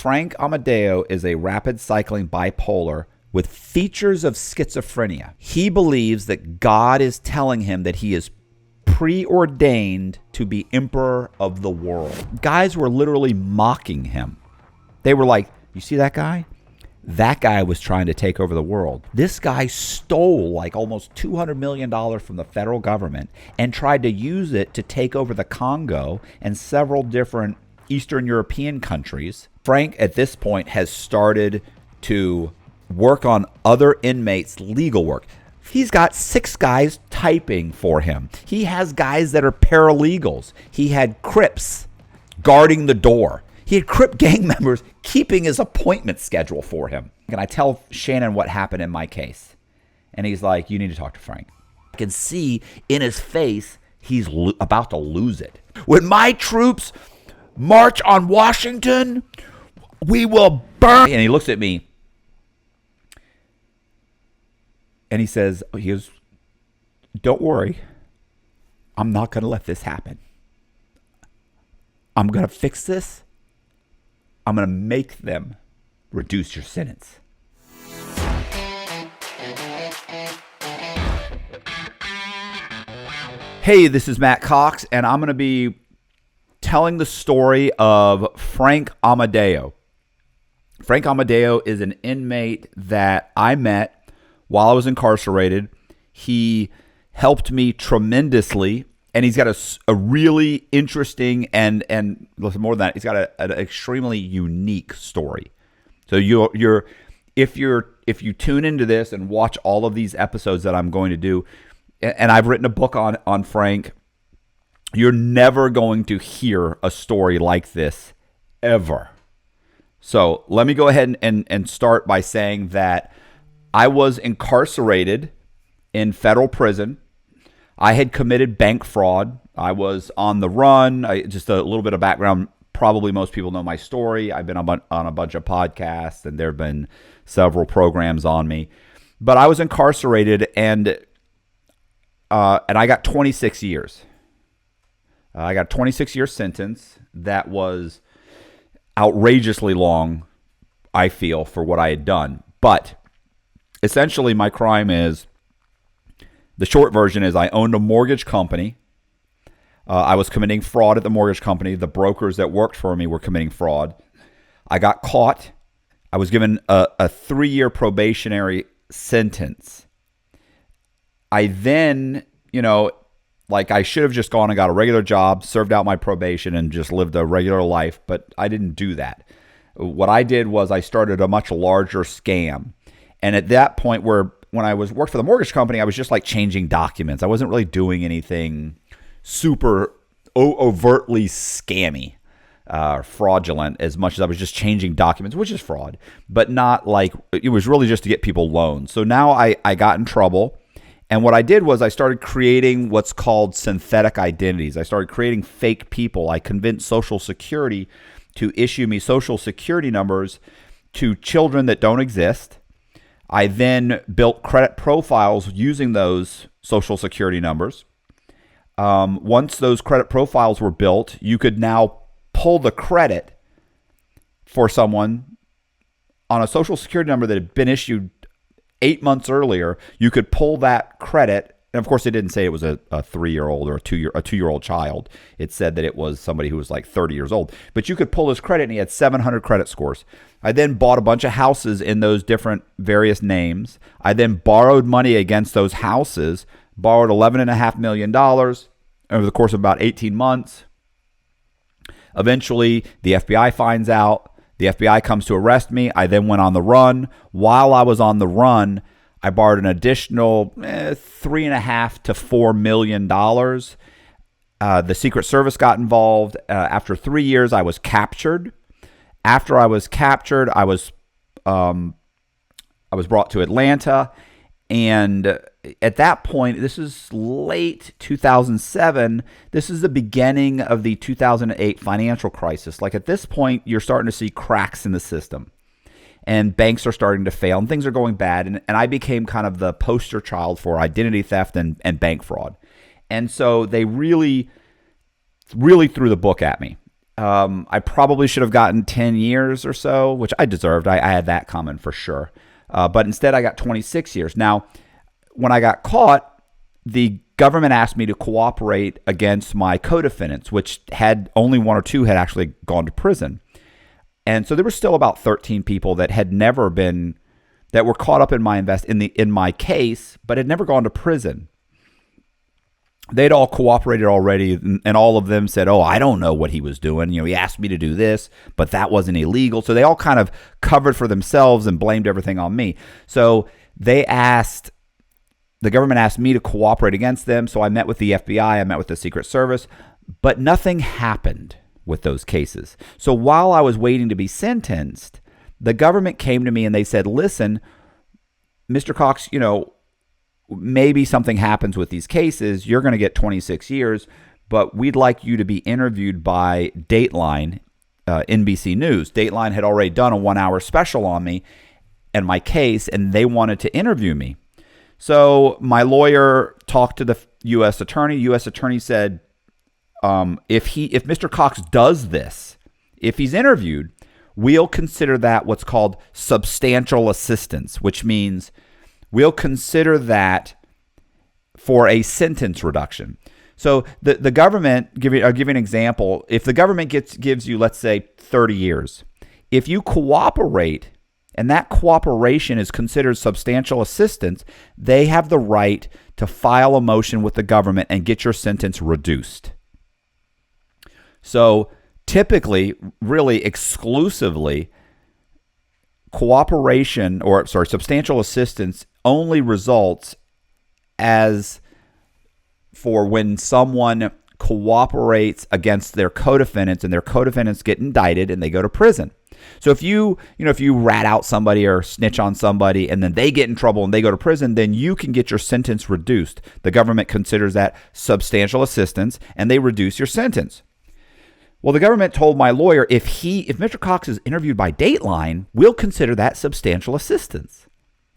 Frank AMODEO is a rapid cycling bipolar with features of schizophrenia. He believes that God is telling him that he is preordained to be emperor of the world. Guys were literally mocking him. They were like, you see that guy? That guy was trying to take over the world. This guy stole like almost $200 million from the federal government and tried to use it to take over the Congo and several different Eastern European countries. Frank, at this point, has started to work on other inmates' legal work. He's got 6 guys typing for him. He has guys that are paralegals. He had Crips guarding the door. He had Crip gang members keeping his appointment schedule for him. And I tell Shannon what happened in my case. And he's like, you need to talk to Frank. I can see in his face, he's about to lose it. When my troops march on Washington, we will burn. And he looks at me. And he says, don't worry. I'm not going to let this happen. I'm going to fix this. I'm going to make them reduce your sentence. Hey, this is Matt Cox, and I'm going to be telling the story of Frank AMODEO. Frank AMODEO is an inmate that I met while I was incarcerated. He helped me tremendously. And he's got a really interesting and listen, more than that, he's got an extremely unique story. So if you tune into this and watch all of these episodes that I'm going to do, and I've written a book on Frank, you're never going to hear a story like this ever. So let me go ahead and start by saying that I was incarcerated in federal prison. I had committed bank fraud. I was on the run. Just a little bit of background. Probably most people know my story. I've been on a bunch of podcasts, and there have been several programs on me. But I was incarcerated, and I got 26 years. I got a 26-year sentence that was outrageously long, I feel, for what I had done. But essentially, my crime is, the short version is I owned a mortgage company. I was committing fraud at the mortgage company. The brokers that worked for me were committing fraud. I got caught. I was given a 3-year probationary sentence. I then, I should have just gone and got a regular job, served out my probation, and just lived a regular life, but I didn't do that. What I did was I started a much larger scam. And at that point when I worked for the mortgage company, I was just like changing documents. I wasn't really doing anything super overtly scammy or fraudulent as much as I was just changing documents, which is fraud, but not like, it was really just to get people loans. So now I got in trouble. And what I did was I started creating what's called synthetic identities. I started creating fake people. I convinced Social Security to issue me Social Security numbers to children that don't exist. I then built credit profiles using those Social Security numbers. Once those credit profiles were built, you could now pull the credit for someone on a Social Security number that had been issued 8 months earlier. You could pull that credit. And of course, it didn't say it was a 3-year-old or a 2-year-old child. It said that it was somebody who was like 30 years old. But you could pull his credit, and he had 700 credit scores. I then bought a bunch of houses in those different various names. I then borrowed money against those houses, borrowed $11.5 million over the course of about 18 months. Eventually, the FBI finds out. The FBI comes to arrest me. I then went on the run. While I was on the run, I borrowed an additional $3.5 to $4 million. The Secret Service got involved. After 3 years, I was captured. After I was captured, I was brought to Atlanta. And at that point, this is late 2007. This is the beginning of the 2008 financial crisis. Like at this point, you're starting to see cracks in the system. And banks are starting to fail, and things are going bad. And I became kind of the poster child for identity theft and bank fraud. And so they really threw the book at me. I probably should have gotten 10 years or so, which I deserved. I had that coming for sure. But instead, I got 26 years. Now, when I got caught, the government asked me to cooperate against my co-defendants, which had only one or two had actually gone to prison. And so there were still about 13 people that had never been, that were caught up in my case, but had never gone to prison. They'd all cooperated already, and all of them said, "Oh, I don't know what he was doing. He asked me to do this, but that wasn't illegal." So they all kind of covered for themselves and blamed everything on me. So the government asked me to cooperate against them. So I met with the FBI, I met with the Secret Service, but nothing happened with those cases. So while I was waiting to be sentenced, the government came to me and they said, "Listen, Mr. Cox, maybe something happens with these cases. You're going to get 26 years, but we'd like you to be interviewed by Dateline, NBC News." Dateline had already done a 1-hour special on me and my case, and they wanted to interview me. So my lawyer talked to the U.S. attorney. U.S. attorney said, if Mr. Cox does this, if he's interviewed, we'll consider that what's called substantial assistance, which means we'll consider that for a sentence reduction. So the government, I'll give you an example. If the government gives you, let's say, 30 years, if you cooperate and that cooperation is considered substantial assistance, they have the right to file a motion with the government and get your sentence reduced. So typically, really exclusively, substantial assistance only results as for when someone cooperates against their co-defendants and their co-defendants get indicted and they go to prison. So if you rat out somebody or snitch on somebody and then they get in trouble and they go to prison, then you can get your sentence reduced. The government considers that substantial assistance and they reduce your sentence. Well, the government told my lawyer, if Mr. Cox is interviewed by Dateline, we'll consider that substantial assistance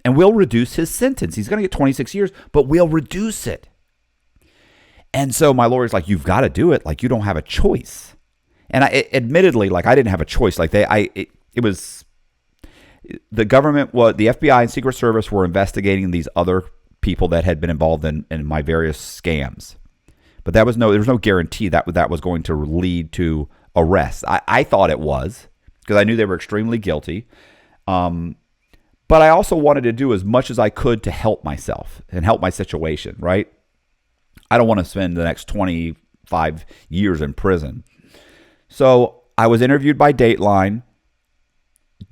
and we'll reduce his sentence. He's going to get 26 years, but we'll reduce it. And so my lawyer's like, "You've got to do it. Like, you don't have a choice." And admittedly, I didn't have a choice. It was the government, the FBI and Secret Service were investigating these other people that had been involved in my various scams. But there was no guarantee that was going to lead to arrest. I thought it was, because I knew they were extremely guilty. But I also wanted to do as much as I could to help myself and help my situation, right? I don't want to spend the next 25 years in prison. So I was interviewed by Dateline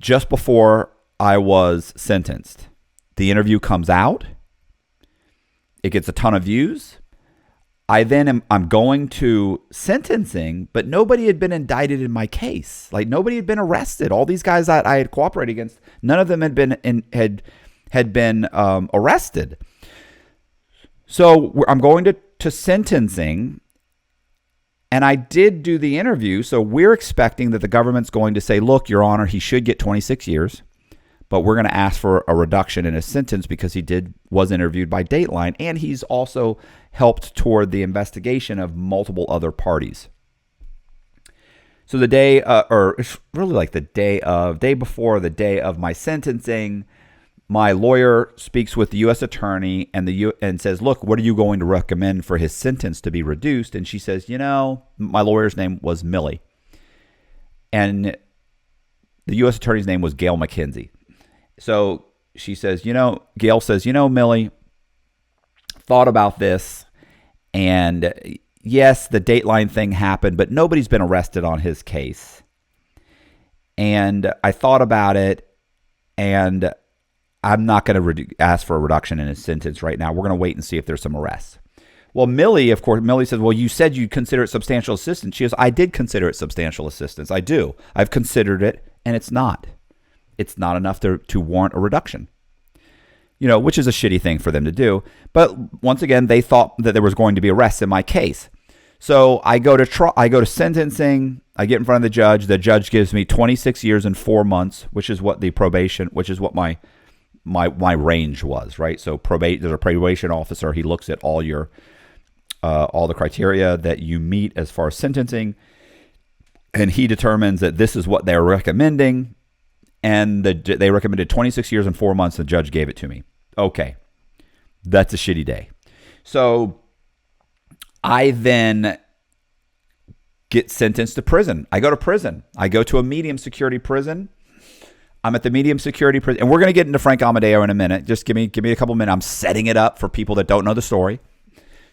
just before I was sentenced. The interview comes out. It gets a ton of views. I'm going to sentencing, but nobody had been indicted in my case. Like, nobody had been arrested. All these guys that I had cooperated against, none of them had been arrested. So I'm going to sentencing, and I did do the interview. So we're expecting that the government's going to say, "Look, Your Honor, he should get 26 years, but we're going to ask for a reduction in his sentence because he was interviewed by Dateline, and he's also helped toward the investigation of multiple other parties." So the day, or it's really like the day before the day of my sentencing, my lawyer speaks with the U.S. attorney and says, "Look, what are you going to recommend for his sentence to be reduced?" And she says, my lawyer's name was Millie, and the U.S. attorney's name was Gail McKenzie. So she says, Gail says, "Millie, thought about this, and yes, the Dateline thing happened, but nobody's been arrested on his case. And I thought about it, and I'm not going to ask for a reduction in his sentence right now. We're going to wait and see if there's some arrests." Well, Millie says, "Well, you said you'd consider it substantial assistance." She goes, "I did consider it substantial assistance. I do. I've considered it, and it's not. It's not enough to warrant a reduction." Which is a shitty thing for them to do. But once again, they thought that there was going to be arrests in my case. So I go to sentencing. I get in front of the judge. The judge gives me 26 years and 4 months, which is what my range was, right? So there's a probation officer. He looks at all the criteria that you meet as far as sentencing, and he determines that this is what they're recommending, and they recommended 26 years and 4 months. The judge gave it to me. Okay, that's a shitty day. So I then get sentenced to prison. I go to prison. I go to a medium security prison. I'm at the medium security prison, and we're going to get into Frank AMODEO in a minute. Just give me a couple minutes. I'm setting it up for people that don't know the story.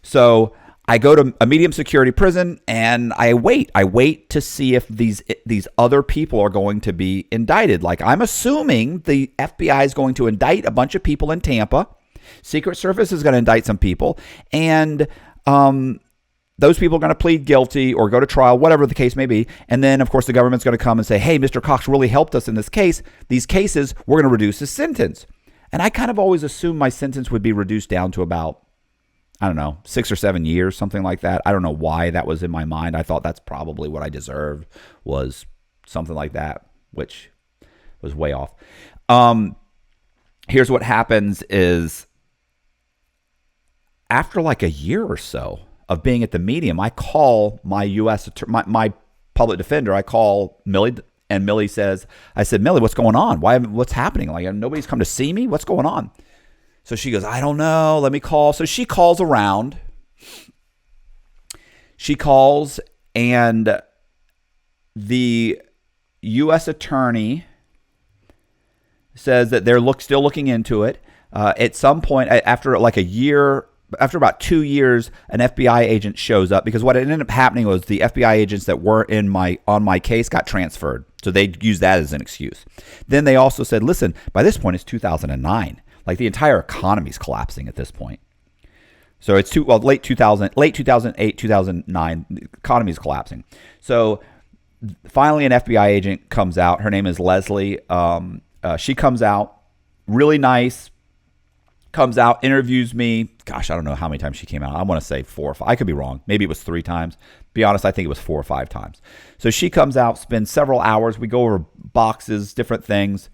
So I go to a medium security prison, and I wait. I wait to see if these other people are going to be indicted. Like, I'm assuming the FBI is going to indict a bunch of people in Tampa. Secret Service is going to indict some people, and those people are going to plead guilty or go to trial, whatever the case may be. And then, of course, the government's going to come and say, hey, Mr. Cox really helped us in this case. These cases, we're going to reduce his sentence. And I kind of always assumed my sentence would be reduced down to about, 6 or 7 years, something like that. I don't know why that was in my mind. I thought that's probably what I deserved, was something like that, which was way off. Here's what happens is, after like a year or so of being at the medium, I call my my public defender. I call Millie, and Millie says, I said, Millie, what's going on? What's happening? Like, nobody's come to see me? What's going on? So she goes, I don't know. Let me call. So she calls around. She calls, and the U.S. attorney says that they're still looking into it. At some point, after like a year, after about 2 years, an FBI agent shows up, because what ended up happening was the FBI agents that were on my case got transferred. So they used that as an excuse. Then they also said, listen, by this point, it's 2009. Like, the entire economy's collapsing at this point. So it's late 2008, 2009, the economy's collapsing. So finally, an FBI agent comes out. Her name is Leslie. She comes out, really nice, comes out, interviews me. Gosh, I don't know how many times she came out. I want to say 4 or 5. I could be wrong. Maybe it was 3 times. Be honest, I think it was 4 or 5 times. So she comes out, spends several hours. We go over boxes, different things,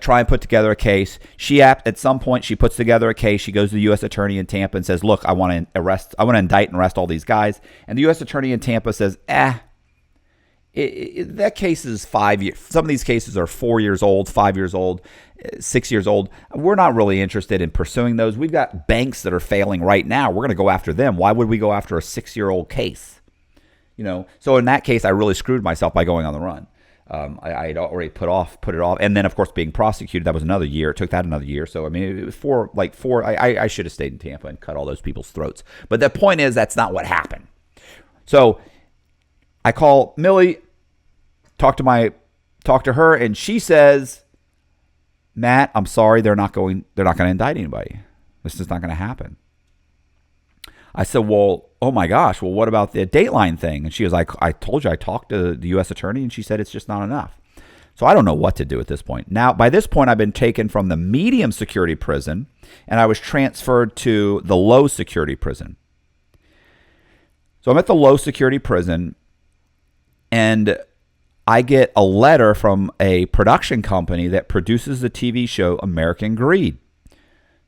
try and put together a case. At some point, she puts together a case. She goes to the U.S. attorney in Tampa and says, look, I want to indict and arrest all these guys. And the U.S. attorney in Tampa says, that case is 5 years. Some of these cases are 4 years old, 5 years old, 6 years old. We're not really interested in pursuing those. We've got banks that are failing right now. We're going to go after them. Why would we go after a 6-year-old case? So in that case, I really screwed myself by going on the run. I had already put it off. And then, of course, being prosecuted, that was another year. It took that another year. So, I mean, it was four. I should have stayed in Tampa and cut all those people's throats. But the point is, that's not what happened. So I call Millie, talk to her, and she says, Matt, I'm sorry, they're not going to indict anybody. This is not going to happen. I said, well, oh my gosh, well, what about the Dateline thing? And she goes, I told you, I talked to the U.S. attorney, and she said it's just not enough. So I don't know what to do at this point. Now, by this point, I've been taken from the medium security prison, and I was transferred to the low security prison. So I'm at the low security prison, and I get a letter from a production company that produces the TV show American Greed.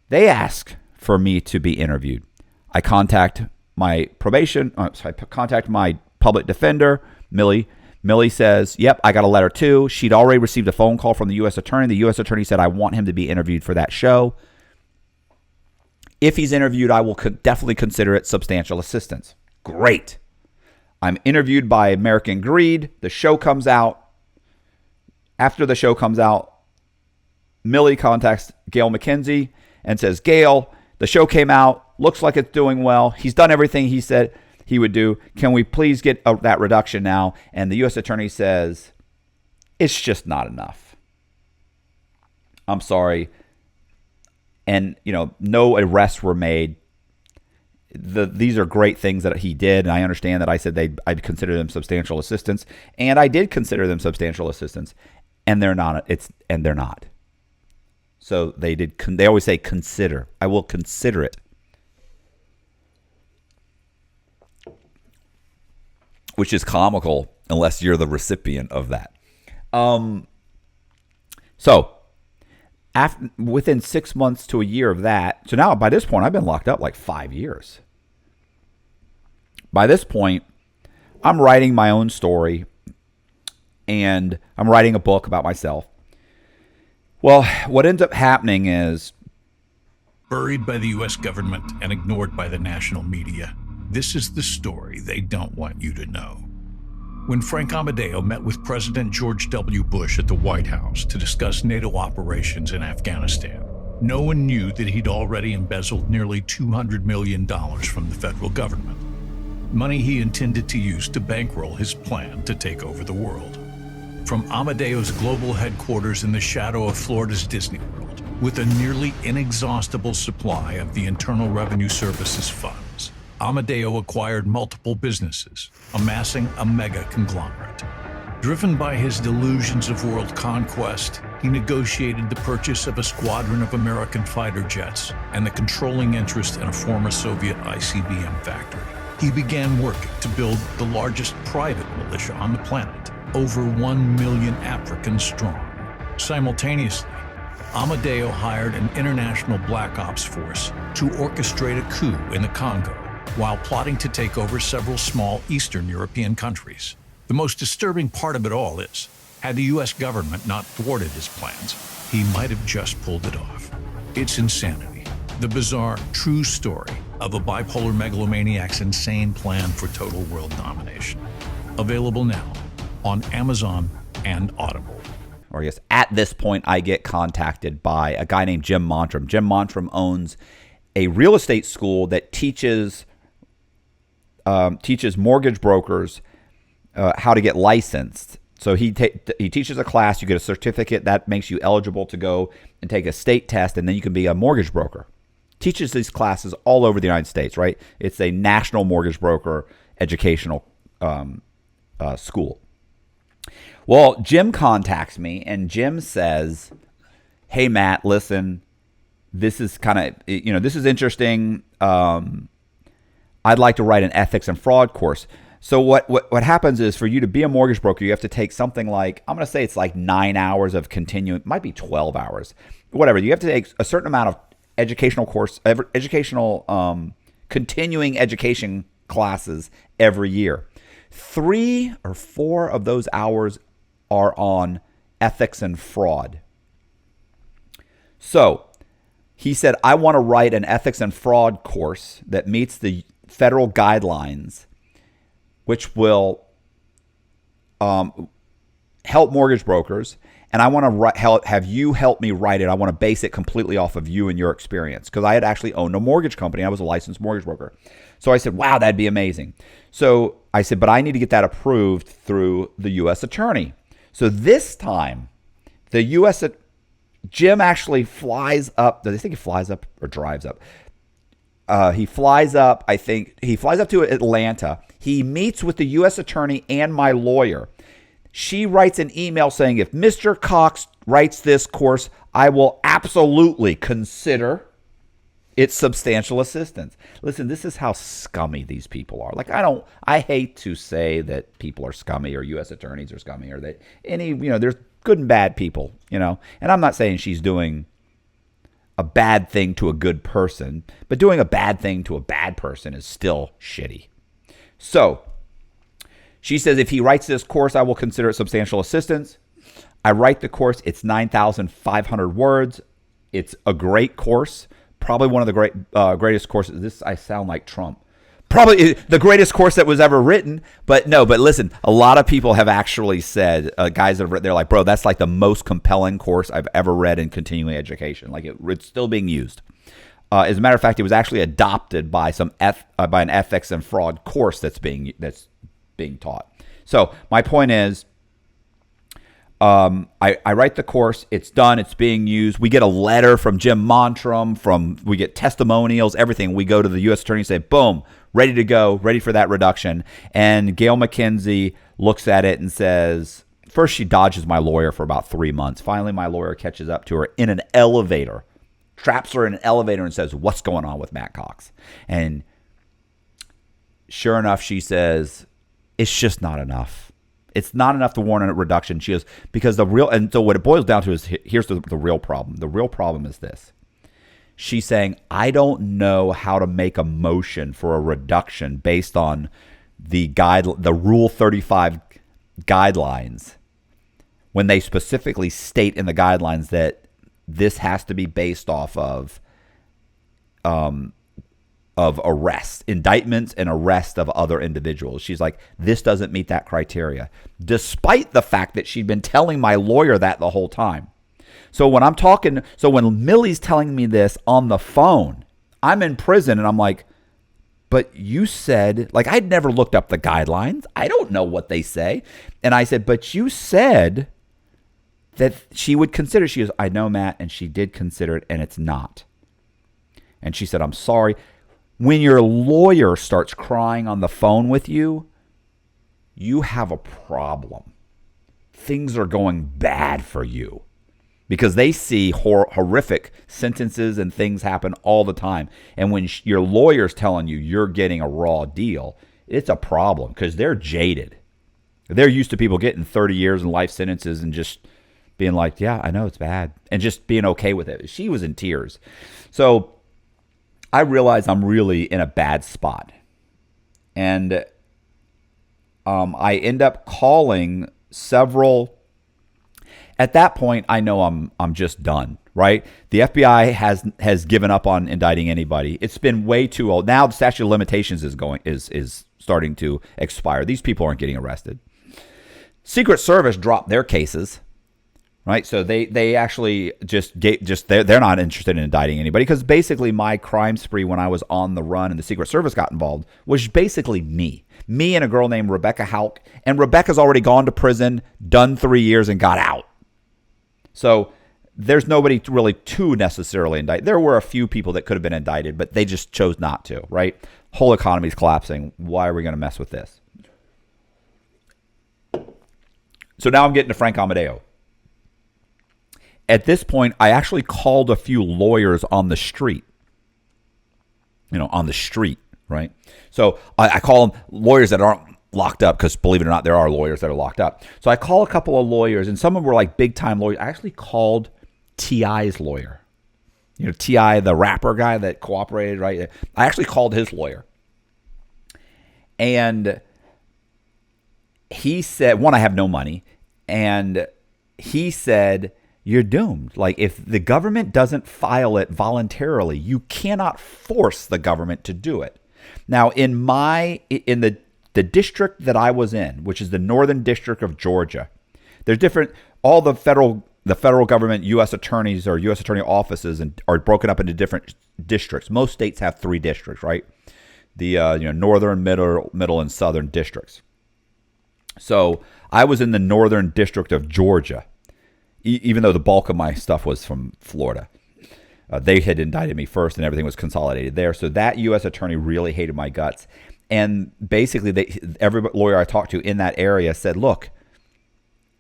They ask for me to be interviewed. I contact my contact my public defender, Millie. Millie says, yep, I got a letter too. She'd already received a phone call from the U.S. attorney. The U.S. attorney said, I want him to be interviewed for that show. If he's interviewed, I will definitely consider it substantial assistance. Great. I'm interviewed by American Greed. The show comes out. After the show comes out, Millie contacts Gail McKenzie and says, Gail, the show came out. Looks like it's doing well. He's done everything he said he would do. Can we please get that reduction now? And the U.S. attorney says, it's just not enough. I'm sorry. And, no arrests were made. These are great things that he did, and I understand that I said I'd consider them substantial assistance, and I did consider them substantial assistance, and they're not. They're not. So they did. They always say consider. I will consider it, which is comical unless you're the recipient of that. So within 6 months to a year of that, so now by this point I've been locked up like 5 years. By this point, I'm writing my own story. and I'm writing a book about myself. Well, what ends up happening is, buried by the U.S. government and ignored by the national media, this is the story they don't want you to know. When Frank AMODEO met with President George W. Bush at the White House to discuss NATO operations in Afghanistan, no one knew that he'd already embezzled nearly $200 million from the federal government, money he intended to use to bankroll his plan to take over the world. From AMODEO's global headquarters in the shadow of Florida's Disney World, with a nearly inexhaustible supply of the Internal Revenue Service's funds, AMODEO acquired multiple businesses, amassing a mega conglomerate. Driven by his delusions of world conquest, he negotiated the purchase of a squadron of American fighter jets and the controlling interest in a former Soviet ICBM factory. He began working to build the largest private militia on the planet, over 1 million Africans strong. Simultaneously, AMODEO hired an international black ops force to orchestrate a coup in the Congo while plotting to take over several small Eastern European countries. The most disturbing part of it all is, had the U.S. government not thwarted his plans, he might have just pulled it off. It's insanity, the bizarre, true story of a bipolar megalomaniac's insane plan for total world domination. Available now on Amazon and Audible. Or yes, at this point, I get contacted by a guy named Jim Montrum. Jim Montrum owns a real estate school that teaches mortgage brokers how to get licensed. So he teaches a class, you get a certificate that makes you eligible to go and take a state test, and then you can be a mortgage broker. Teaches these classes all over the United States, right? It's a national mortgage broker educational school. Well, Jim contacts me, and Jim says, hey, Matt, listen, this is kind of, this is interesting. I'd like to write an ethics and fraud course. So what happens is, for you to be a mortgage broker, you have to take something like, I'm going to say it's like 9 hours of continuing, it might be 12 hours, whatever. You have to take a certain amount of continuing education classes every year. 3 or 4 of those hours are on ethics and fraud. So he said, I want to write an ethics and fraud course that meets the federal guidelines, which will help mortgage brokers. And I want to have you help me write it. I want to base it completely off of you and your experience, because I had actually owned a mortgage company. I was a licensed mortgage broker. So I said, wow, that'd be amazing. So I said, but I need to get that approved through the U.S. attorney. So this time, Jim actually flies up. Does he think he flies up or drives up? He flies up, I think. He flies up to Atlanta. He meets with the U.S. attorney and my lawyer. She writes an email saying, if Mr. Cox writes this course, I will absolutely consider its substantial assistance. Listen, this is how scummy these people are. Like, I hate to say that people are scummy or U.S. attorneys are scummy or that there's good and bad people, and I'm not saying she's doing a bad thing to a good person, but doing a bad thing to a bad person is still shitty. So she says, if he writes this course, I will consider it substantial assistance. I write the course. It's 9,500 words. It's a great course. Probably one of the greatest courses. I sound like Trump. Probably the greatest course that was ever written. But listen, a lot of people have actually said, guys that have written, they're like, bro, that's like the most compelling course I've ever read in continuing education. Like it's still being used. As a matter of fact, it was actually adopted by by an ethics and fraud course that's being taught. So my point is, I write the course. It's done. It's being used. We get a letter from Jim Montrum. We get testimonials, everything. We go to the U.S. attorney and say, boom, ready to go, ready for that reduction. And Gail McKenzie looks at it and says, first she dodges my lawyer for about 3 months. Finally, my lawyer catches up to her in an elevator, traps her in an elevator and says, what's going on with Matt Cox? And sure enough, she says, it's just not enough. It's not enough to warrant a reduction. She goes, because so what it boils down to is, here's the real problem. The real problem is this. She's saying, I don't know how to make a motion for a reduction based on the Rule 35 guidelines when they specifically state in the guidelines that this has to be based off of arrest, indictments and arrest of other individuals. She's like, this doesn't meet that criteria, despite the fact that she'd been telling my lawyer that the whole time. So when Millie's telling me this on the phone, I'm in prison and I'm like, but you said, like, I'd never looked up the guidelines. I don't know what they say. And I said, but you said that she would consider. She goes, I know, Matt, and she did consider it, and it's not. And she said, I'm sorry. When your lawyer starts crying on the phone with you, you have a problem. Things are going bad for you because they see horrific sentences and things happen all the time. And when your lawyer's telling you you're getting a raw deal, it's a problem because they're jaded. They're used to people getting 30 years and life sentences and just being like, yeah, I know it's bad, and just being okay with it. She was in tears. So I realize I'm really in a bad spot. And I end up calling several. At that point, I know I'm just done, right? The FBI has given up on indicting anybody. It's been way too old. Now the statute of limitations is starting to expire. These people aren't getting arrested. Secret Service dropped their cases. Right, so they actually they're not interested in indicting anybody because basically my crime spree when I was on the run and the Secret Service got involved was basically me and a girl named Rebecca Hauk, and Rebecca's already gone to prison, done 3 years, and got out. So there's nobody really to necessarily indict. There were a few people that could have been indicted, but they just chose not to. Right, whole economy's collapsing. Why are we going to mess with this? So now I'm getting to Frank Amodeo. At this point, I actually called a few lawyers on the street. Right? So I call them lawyers that aren't locked up because, believe it or not, there are lawyers that are locked up. So I call a couple of lawyers, and some of them were like big-time lawyers. I actually called T.I.'s lawyer. T.I., the rapper guy that cooperated, right? I actually called his lawyer. And he said, one, I have no money. And he said, you're doomed. Like, if the government doesn't file it voluntarily, you cannot force the government to do it. Now, in the district that I was in, which is the Northern District of Georgia, there's different, all the federal government, U.S. attorneys or U.S. attorney offices are broken up into different districts. Most states have 3 districts, right? The northern, middle, and southern districts. So I was in the Northern District of Georgia. Even though the bulk of my stuff was from Florida. They had indicted me first and everything was consolidated there. So that U.S. attorney really hated my guts. And basically, every lawyer I talked to in that area said, look,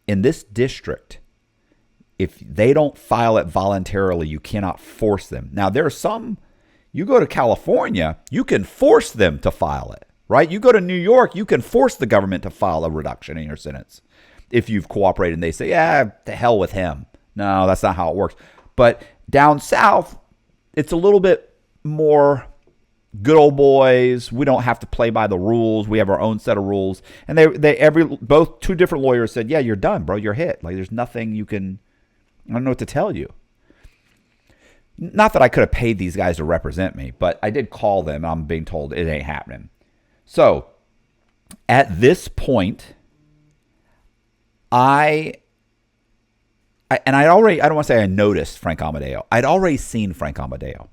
in this district, if they don't file it voluntarily, you cannot force them. Now, there are some, you go to California, you can force them to file it, right? You go to New York, you can force the government to file a reduction in your sentence. If you've cooperated and they say, yeah, to hell with him. No, that's not how it works. But down south, it's a little bit more good old boys. We don't have to play by the rules. We have our own set of rules. And both 2 different lawyers said, yeah, you're done, bro. You're hit. Like, there's nothing you can, I don't know what to tell you. Not that I could have paid these guys to represent me, but I did call them. I'm being told it ain't happening. So at this point, I don't want to say I noticed Frank Amodeo. I'd already seen Frank Amodeo.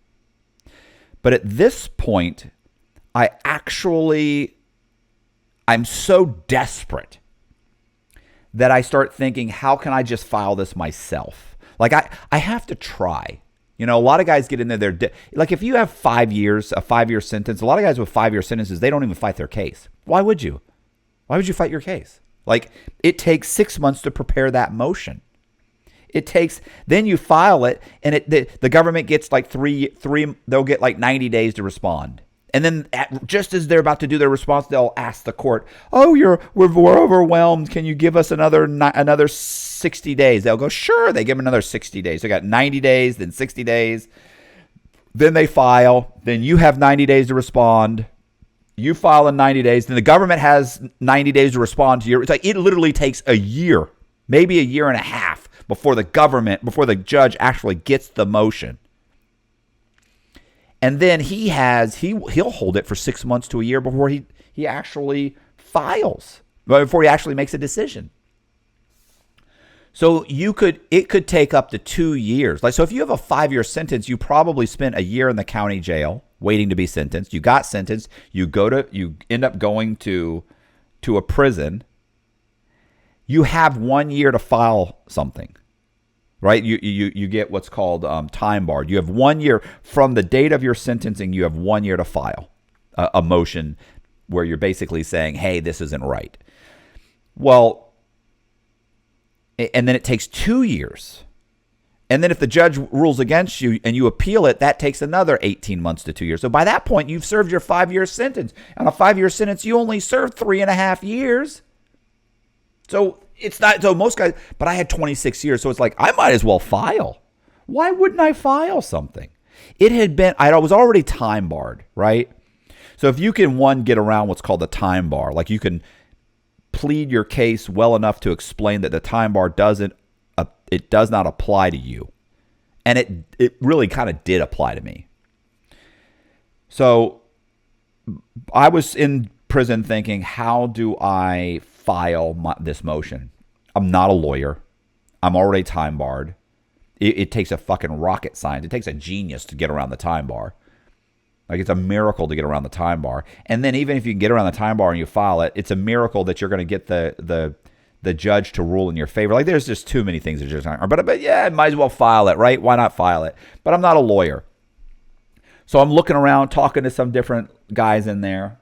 But at this point, I'm so desperate that I start thinking, how can I just file this myself? Like, I have to try. A lot of guys get in there. Like, if you have 5 years, a 5-year sentence, a lot of guys with 5-year sentences, they don't even fight their case. Why would you? Why would you fight your case? Like, it takes 6 months to prepare that motion. Then you file it, and the government gets like they'll get like 90 days to respond. And then just as they're about to do their response, they'll ask the court, oh, we're overwhelmed. Can you give us another 60 days? They'll go, sure. They give them another 60 days. They got 90 days, then 60 days. Then they file. Then you have 90 days to respond. You file in 90 days, then the government has 90 days to respond to your. It's like it literally takes a year maybe a year and a half before the judge actually gets the motion. And then he'll hold it for 6 months to a year before he actually files, before he actually makes a decision. So it could take up to 2 years. So if you have a 5-year sentence, you probably spent a year in the county jail waiting to be sentenced. You got sentenced. You end up going to a prison. You have 1 year to file something, right? You get what's called time barred. You have 1 year from the date of your sentencing. You have 1 year to file a motion where you're basically saying, hey, this isn't right. Well, and then it takes 2 years. And then if the judge rules against you and you appeal it, that takes another 18 months to 2 years. So by that point, you've served your 5-year sentence. On a 5-year sentence, you only served 3.5 years. So it's not, so most guys, but I had 26 years. So it's like, I might as well file. Why wouldn't I file something? I was already time barred, right? So if you can, get around what's called the time bar, like you can plead your case well enough to explain that the time bar does not apply to you. And it really kind of did apply to me. So I was in prison thinking, how do I file this motion? I'm not a lawyer. I'm already time barred. It takes a fucking rocket science. It takes a genius to get around the time bar. Like, it's a miracle to get around the time bar. And then even if you can get around the time bar and you file it, it's a miracle that you're going to get the judge to rule in your favor. Like, there's just too many things that just aren't. But yeah, I might as well file it, right? Why not file it? But I'm not a lawyer. So I'm looking around, talking to some different guys in there.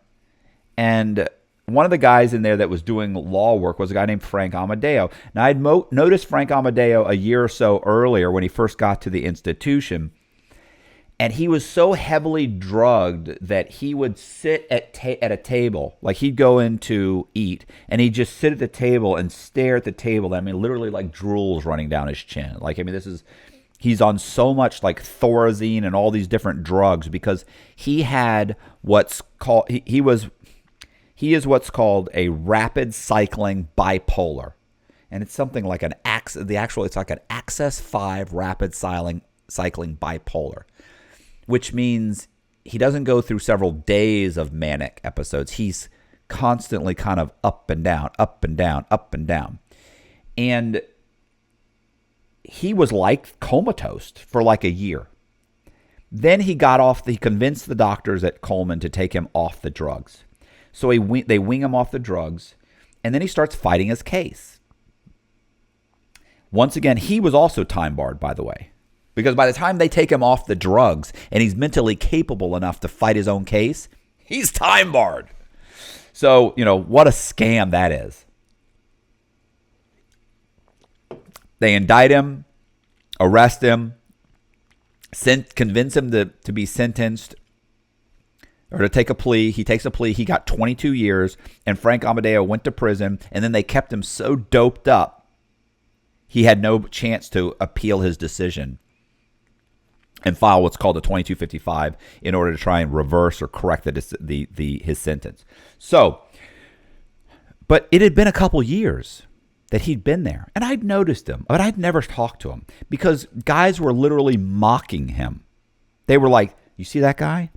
And one of the guys in there that was doing law work was a guy named Frank Amodeo. Now, I'd noticed Frank Amodeo a year or so earlier when he first got to the institution. And he was so heavily drugged that he would sit at a table. Like, he'd go in to eat, and he'd just sit at the table and stare at the table. I mean, literally like drool's running down his chin. Like, I mean, he's on so much like Thorazine and all these different drugs because he had what's called, he is what's called a rapid cycling bipolar. And it's something like it's like an Access 5 rapid cycling bipolar. Which means he doesn't go through several days of manic episodes. He's constantly kind of up and down, up and down, up and down. And he was like comatose for like a year. Then he convinced the doctors at Coleman to take him off the drugs. So they wing him off the drugs, and then he starts fighting his case. Once again, he was also time barred, by the way. Because by the time they take him off the drugs and he's mentally capable enough to fight his own case, he's time barred. So, what a scam that is. They indict him, arrest him, convince him to be sentenced or to take a plea. He takes a plea. He got 22 years, and Frank Amodeo went to prison, and then they kept him so doped up, he had no chance to appeal his decision and file what's called a 2255 in order to try and reverse or correct his sentence. So, but it had been a couple years that he'd been there, and I'd noticed him, but I'd never talked to him because guys were literally mocking him. They were like, "You see that guy?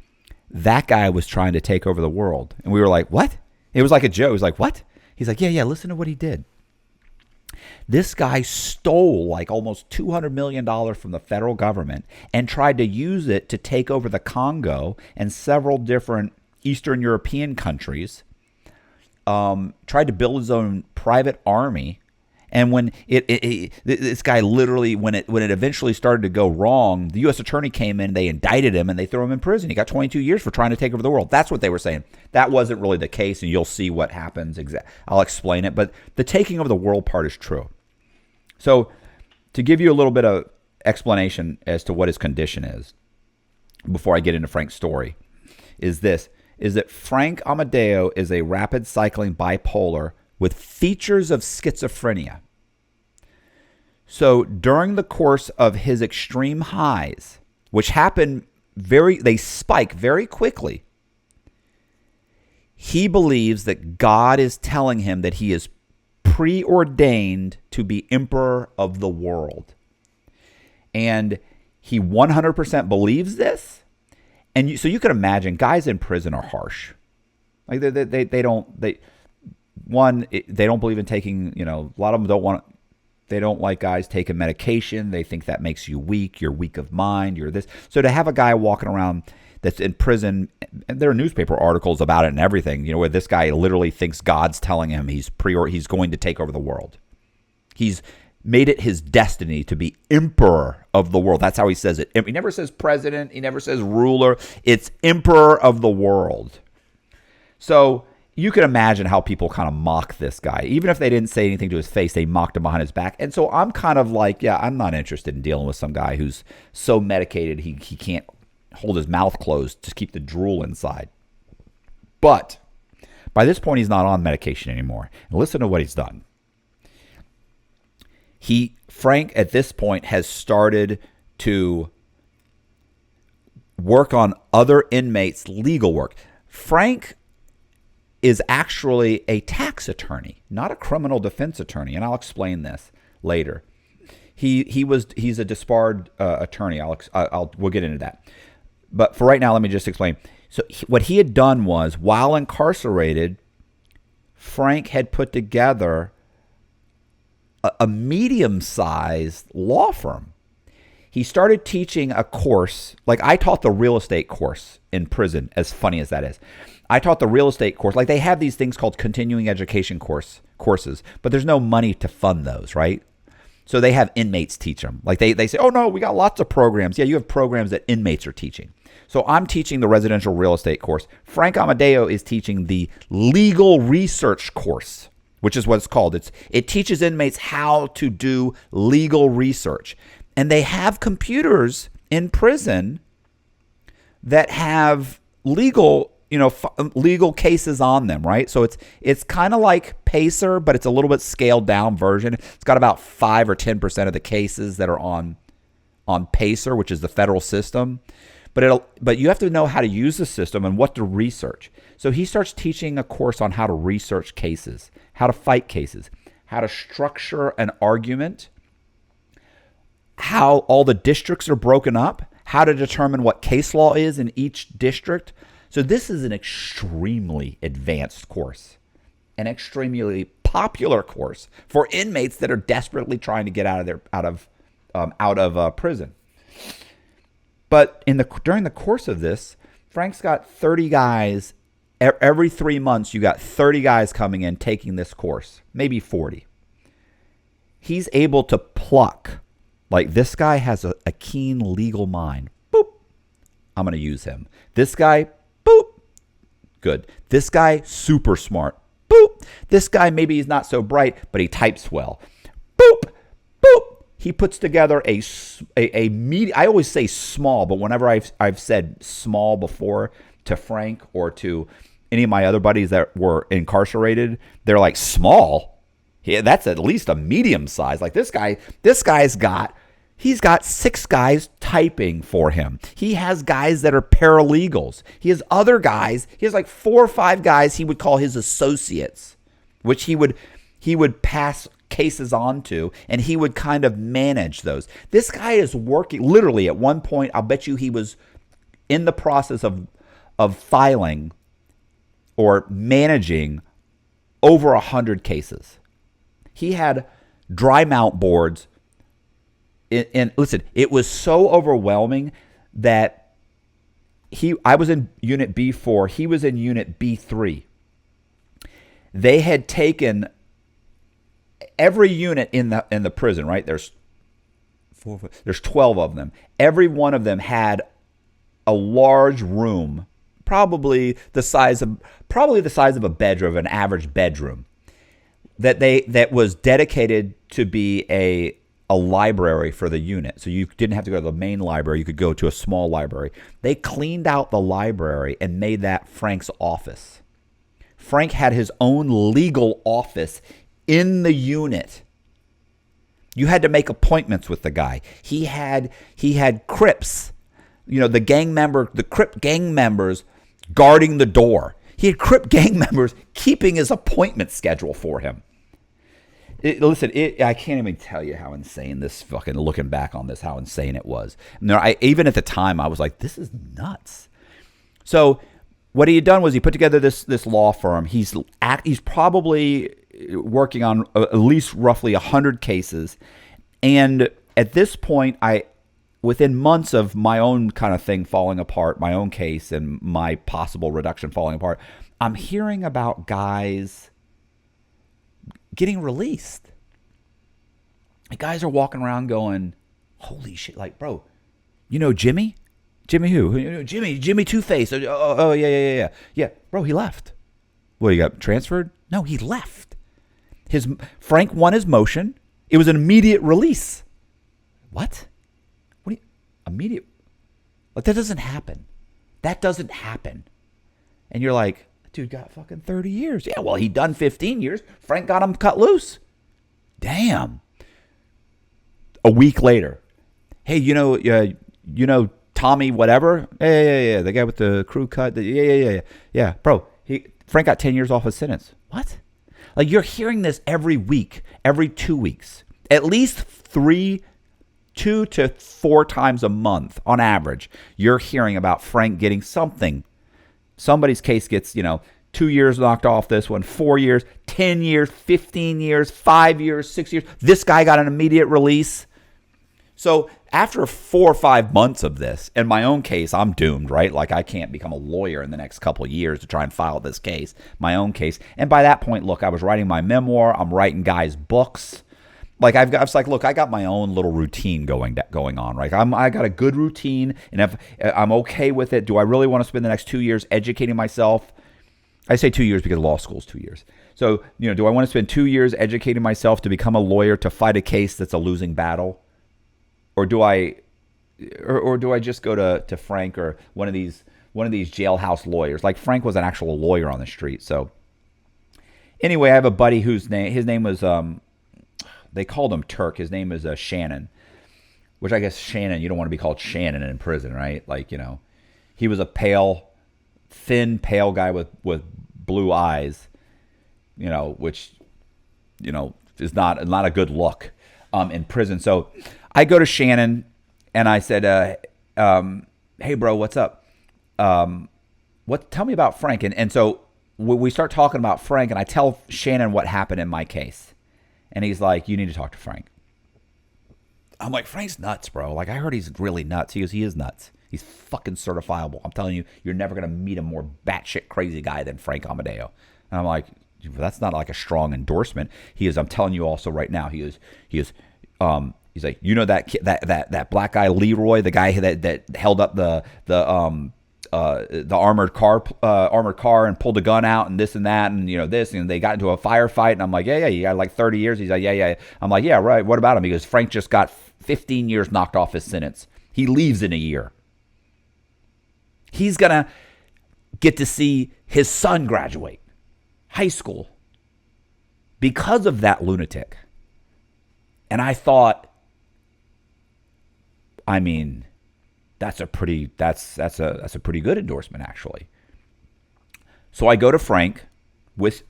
That guy was trying to take over the world." And we were like, "What?" It was like a joke. It was like, "What?" He's like, yeah, listen to what he did. This guy stole like almost $200 million from the federal government and tried to use it to take over the Congo and several different Eastern European countries. Tried to build his own private army. And when this guy literally, when it eventually started to go wrong, the U.S. attorney came in, they indicted him, and they threw him in prison. He got 22 years for trying to take over the world. That's what they were saying. That wasn't really the case, and you'll see what happens. I'll explain it. But the taking over the world part is true. So to give you a little bit of explanation as to what his condition is, before I get into Frank's story, is that Frank Amodeo is a rapid cycling bipolar with features of schizophrenia. So during the course of his extreme highs, which happen they spike very quickly, he believes that God is telling him that he is preordained to be emperor of the world. And he 100% believes this. And so you can imagine guys in prison are harsh. Like they don't believe in taking, a lot of them they don't like guys taking medication. They think that makes you weak. You're weak of mind. You're this. So to have a guy walking around that's in prison, and there are newspaper articles about it and everything, where this guy literally thinks God's telling him he's going to take over the world. He's made it his destiny to be emperor of the world. That's how he says it. He never says president. He never says ruler. It's emperor of the world. So you can imagine how people kind of mock this guy. Even if they didn't say anything to his face, they mocked him behind his back. And so I'm kind of like, yeah, I'm not interested in dealing with some guy who's so medicated he can't hold his mouth closed to keep the drool inside. But by this point, he's not on medication anymore. And listen to what he's done. Frank, at this point, has started to work on other inmates' legal work. Frank is actually a tax attorney, not a criminal defense attorney, and I'll explain this later. He's a disbarred attorney. We'll get into that. But for right now, let me just explain. So what he had done was, while incarcerated, Frank had put together a medium-sized law firm. He started teaching a course, like I taught the real estate course in prison, as funny as that is. I taught the real estate course. Like they have these things called continuing education courses, but there's no money to fund those, right? So they have inmates teach them. Like they say, oh no, we got lots of programs. Yeah, you have programs that inmates are teaching. So I'm teaching the residential real estate course. Frank AMODEO is teaching the legal research course, which is what it's called. It teaches inmates how to do legal research. And they have computers in prison that have legal cases on them, right? So it's kind of like Pacer, but it's a little bit scaled down version. It's got about 5 or 10% of the cases that are on Pacer, which is the federal system. But you have to know how to use the system and what to research. So he starts teaching a course on how to research cases, how to fight cases, how to structure an argument, how all the districts are broken up, how to determine what case law is in each district. So this is an extremely advanced course, an extremely popular course for inmates that are desperately trying to get out of prison. But during the course of this, Frank's got 30 guys. Every 3 months, you got 30 guys coming in taking this course, maybe 40. He's able to pluck. Like, this guy has a keen legal mind. Boop. I'm going to use him. This guy, boop. Good. This guy, super smart. Boop. This guy, maybe he's not so bright, but he types well. Boop. Boop. He puts together a medium. I always say small, but whenever I've said small before to Frank or to any of my other buddies that were incarcerated, they're like, small? Yeah, that's at least a medium size. Like this guy's got 6 guys typing for him. He has guys that are paralegals. He has other guys. He has like 4 or 5 guys he would call his associates, which he would pass cases on to, and he would kind of manage those. This guy is working literally at one point. I'll bet you he was in the process of filing or managing over 100 cases. He had dry mount boards. And listen, it was so overwhelming that I was in Unit B4. He was in Unit B3. They had taken every unit in the prison, right? There's 12 of them. Every one of them had a large room, probably the size of a bedroom, an average bedroom, that was dedicated to be a library for the unit. So you didn't have to go to the main library. You could go to a small library. They cleaned out the library and made that Frank's office. Frank had his own legal office in the unit. You had to make appointments with the guy. He had Crips, the Crip gang members guarding the door. He had Crip gang members keeping his appointment schedule for him. Listen, I can't even tell you how insane this fucking, looking back on this, how insane it was. No, even at the time, I was like, this is nuts. So what he had done was he put together this law firm. He's probably working on at least roughly 100 cases. And at this point, within months of my own kind of thing falling apart, my own case and my possible reduction falling apart, I'm hearing about guys getting released. The guys are walking around going, holy shit, like, bro, you know Jimmy? Jimmy who? Jimmy Two-Face. Oh, yeah. Yeah, bro, he left. Well, he got transferred? No, he left. Frank won his motion. It was an immediate release. What? Immediate? Like, that doesn't happen. That doesn't happen. And you're like, dude got fucking 30 years. Yeah, well, he done 15 years. Frank got him cut loose. Damn. A week later, hey, you know Tommy whatever? Yeah. The guy with the crew cut. Yeah. Bro, Frank got 10 years off his sentence. What? Like, you're hearing this every week, every 2 weeks. At least 2 to 4 times a month on average, you're hearing about Frank getting something. Somebody's case gets, 2 years knocked off this one, 4 years, 10 years, 15 years, 5 years, 6 years. This guy got an immediate release. So after 4 or 5 months of this, in my own case, I'm doomed, right? Like, I can't become a lawyer in the next couple of years to try and file this case, my own case. And by that point, look, I was writing my memoir. I'm writing guys' books. Like, I was like, look, I got my own little routine going on, right? I got a good routine, and if I'm okay with it, do I really want to spend the next 2 years educating myself? I say 2 years because law school is 2 years. So, do I want to spend 2 years educating myself to become a lawyer to fight a case that's a losing battle? Or do I just go to Frank or one of these jailhouse lawyers? Like, Frank was an actual lawyer on the street. So anyway, I have a buddy his name was they called him Turk. His name is Shannon, which I guess Shannon, you don't want to be called Shannon in prison, right? Like, he was a thin, pale guy with blue eyes, which, is not a good look in prison. So I go to Shannon and I said, hey, bro, what's up? Tell me about Frank. And so we start talking about Frank, and I tell Shannon what happened in my case. And he's like, you need to talk to Frank. I'm like, Frank's nuts, bro. Like, I heard he's really nuts. He goes, he is nuts. He's fucking certifiable. I'm telling you, you're never going to meet a more batshit crazy guy than Frank AMODEO. And I'm like, that's not like a strong endorsement. I'm telling you also right now, he's like, that black guy, Leroy, the guy that held up the armored car and pulled a gun out and this and that and this, and they got into a firefight, and I'm like, yeah, you got like 30 years. He's like, yeah. I'm like, yeah, right. What about him? He goes, Frank just got 15 years knocked off his sentence. He leaves in a year. He's gonna get to see his son graduate high school because of that lunatic. And I thought, I mean, that's a pretty good endorsement, actually. So I go to Frank with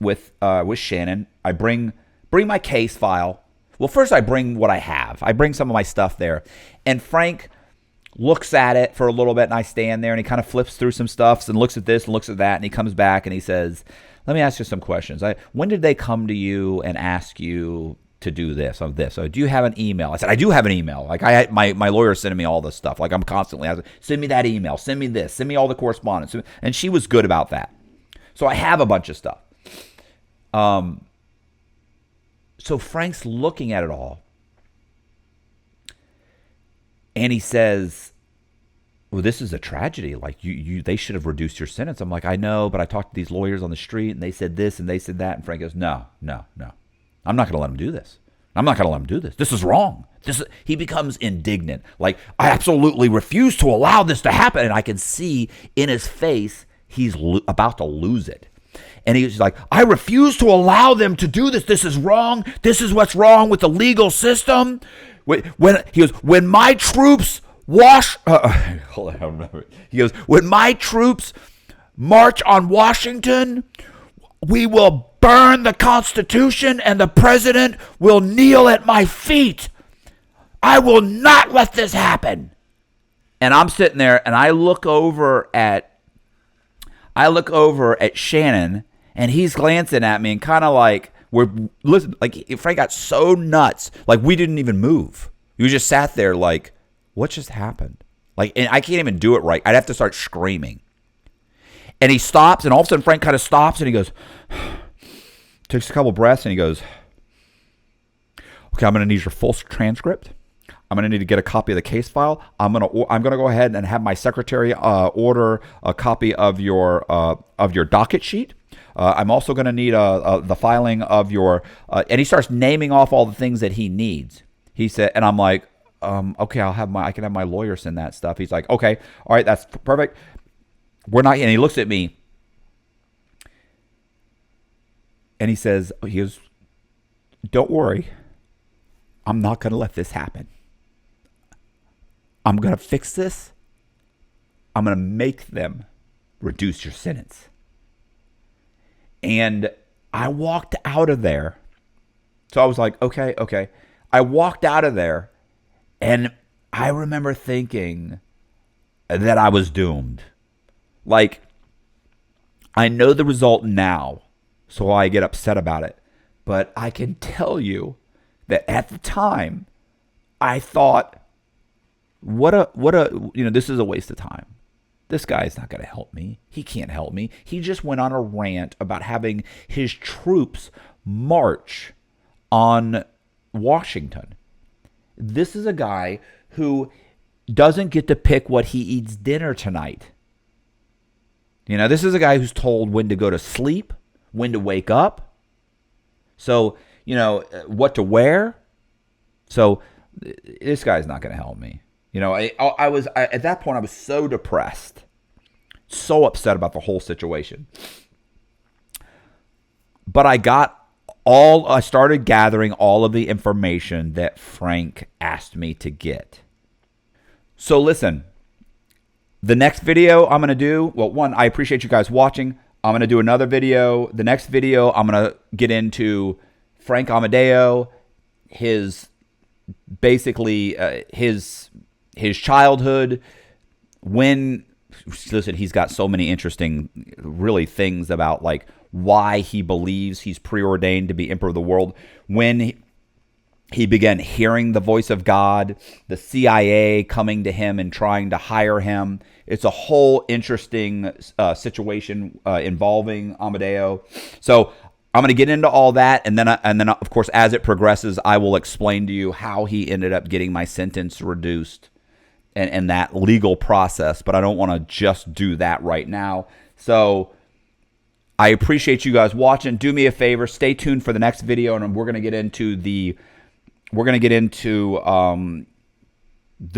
Shannon. I bring my case file. Well, first I bring what I have. I bring some of my stuff there, and Frank looks at it for a little bit, and I stand there, and he kind of flips through some stuff and looks at this and looks at that, and he comes back and he says, "Let me ask you some questions. When did they come to you and ask you to do this on this? So do you have an email?" I said, "I do have an email. Like, my lawyer is sending me all this stuff. Like, I'm constantly asking, send me that email, send me this, send me all the correspondence." And she was good about that. So I have a bunch of stuff. So Frank's looking at it all, and he says, "Well, this is a tragedy. Like, they should have reduced your sentence." I'm like, "I know, but I talked to these lawyers on the street, and they said this and they said that." And Frank goes, No. I'm not going to let him do this. I'm not going to let him do this. This is wrong. He becomes indignant. Like, I absolutely refuse to allow this to happen. And I can see in his face, he's about to lose it. And he's like, I refuse to allow them to do this. This is wrong. This is what's wrong with the legal system. When my troops he goes, when my troops march on Washington, We will burn the Constitution and the president will kneel at my feet. I will not let this happen. And I'm sitting there and I look over at Shannon, and he's glancing at me and kind of like, Frank got so nuts. Like, we didn't even move. We just sat there like, what just happened? Like, and I can't even do it right. I'd have to start screaming. And he stops, and all of a sudden Frank kind of stops, and he goes, takes a couple breaths, and he goes, okay, I'm going to need your full transcript. I'm going to need to get a copy of the case file. I'm going to go ahead and have my secretary order a copy of your docket sheet. I'm also going to need the filing of your and he starts naming off all the things that he needs. He said, and I'm like, okay, I can have my lawyer send that stuff. He's like, okay, all right, that's perfect. We're not, and he looks at me and he says, don't worry, I'm not going to let this happen. I'm going to fix this. I'm going to make them reduce your sentence. And I walked out of there. So I was like, okay. I walked out of there, and I remember thinking that I was doomed. Like, I know the result now, so I get upset about it. But I can tell that at the time, I thought, this is a waste of time. This guy's not going to help me. He can't help me. He just went on a rant about having his troops march on Washington. This is a guy who doesn't get to pick what he eats dinner tonight. This is a guy who's told when to go to sleep, when to wake up. So, what to wear. So this guy's not going to help me. At that point, I was so depressed, so upset about the whole situation. But I started gathering all of the information that Frank asked me to get. So listen, the next video I'm going to do, I appreciate you guys watching. I'm going to do another video. The next video, I'm going to get into Frank AMODEO, his childhood, he's got so many interesting, really, things about like why he believes he's preordained to be emperor of the world. When he began hearing the voice of God, the CIA coming to him and trying to hire him. It's a whole interesting situation involving AMODEO. So I'm going to get into all that, and then of course, as it progresses, I will explain to you how he ended up getting my sentence reduced and that legal process. But I don't want to just do that right now. So I appreciate you guys watching. Do me a favor, stay tuned for the next video, and we're going to get into the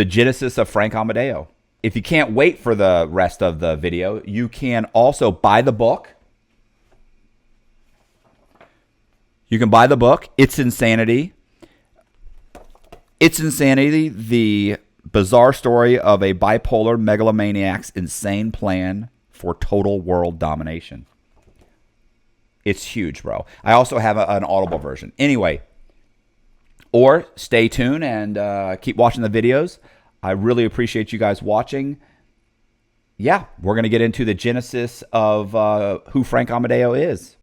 genesis of Frank AMODEO. If you can't wait for the rest of the video, you can also buy the book. You can buy the book. It's Insanity. It's Insanity, the bizarre story of a bipolar megalomaniac's insane plan for total world domination. It's huge, bro. I also have an Audible version. Anyway, or stay tuned and keep watching the videos. I really appreciate you guys watching. Yeah, we're going to get into the genesis of who Frank AMODEO is.